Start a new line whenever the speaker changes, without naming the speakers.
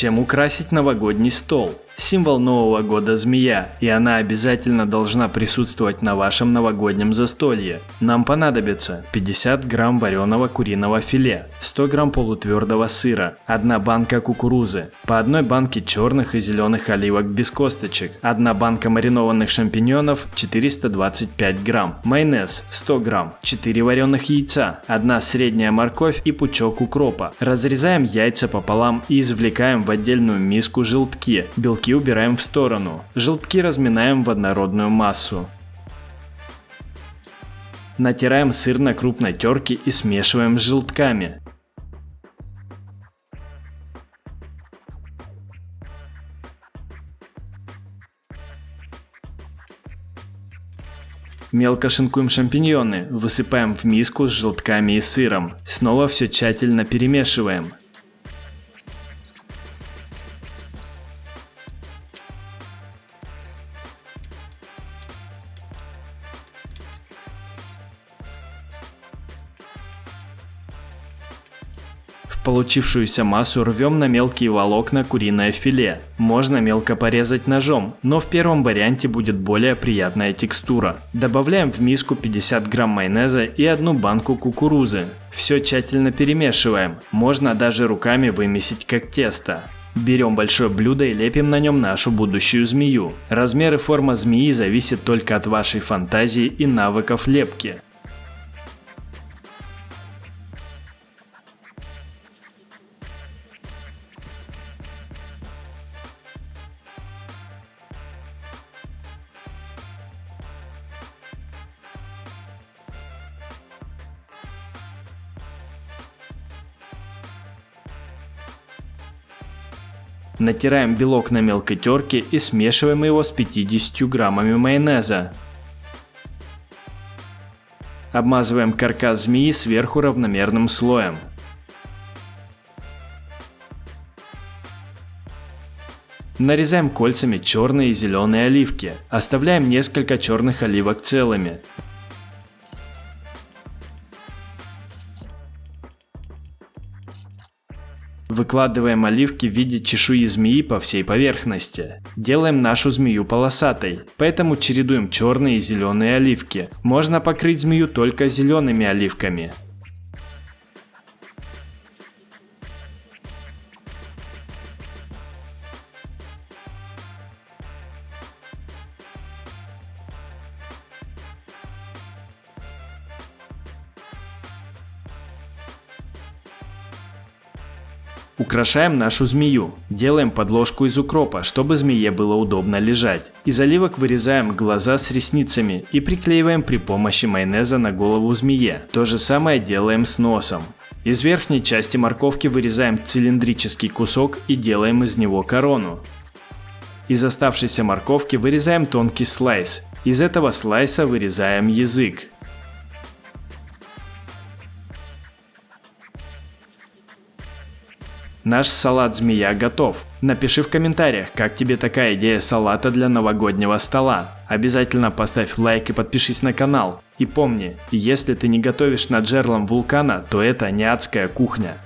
Чем украсить новогодний стол? Символ Нового года – змея, и она обязательно должна присутствовать на вашем новогоднем застолье. Нам понадобится 50 грамм вареного куриного филе, 100 грамм полутвердого сыра, 1 банка кукурузы, по 1 банке черных и зеленых оливок без косточек, 1 банка маринованных шампиньонов 425 грамм, майонез 100 грамм, 4 вареных яйца, 1 средняя морковь и пучок укропа. Разрезаем яйца пополам и извлекаем в отдельную миску желтки. Белки убираем в сторону. Желтки разминаем в однородную массу. Натираем сыр на крупной терке и смешиваем с желтками. Мелко шинкуем шампиньоны, высыпаем в миску с желтками и сыром. Снова все тщательно перемешиваем. В получившуюся массу рвем на мелкие волокна куриное филе. Можно мелко порезать ножом, но в первом варианте будет более приятная текстура. Добавляем в миску 50 грамм майонеза и 1 банку кукурузы. Все тщательно перемешиваем, можно даже руками вымесить как тесто. Берем большое блюдо и лепим на нем нашу будущую змею. Размер и форма змеи зависит только от вашей фантазии и навыков лепки. Натираем белок на мелкой терке и смешиваем его с 50 граммами майонеза. Обмазываем каркас змеи сверху равномерным слоем. Нарезаем кольцами черные и зеленые оливки. Оставляем несколько черных оливок целыми. Выкладываем оливки в виде чешуи змеи по всей поверхности. Делаем нашу змею полосатой, поэтому чередуем черные и зеленые оливки. Можно покрыть змею только зелеными оливками. Украшаем нашу змею. Делаем подложку из укропа, чтобы змее было удобно лежать. Из оливок вырезаем глаза с ресницами и приклеиваем при помощи майонеза на голову змее. То же самое делаем с носом. Из верхней части морковки вырезаем цилиндрический кусок и делаем из него корону. Из оставшейся морковки вырезаем тонкий слайс. Из этого слайса вырезаем язык. Наш салат «Змея» готов. Напиши в комментариях, как тебе такая идея салата для новогоднего стола. Обязательно поставь лайк и подпишись на канал. И помни, если ты не готовишь над жерлом вулкана, то это не адская кухня.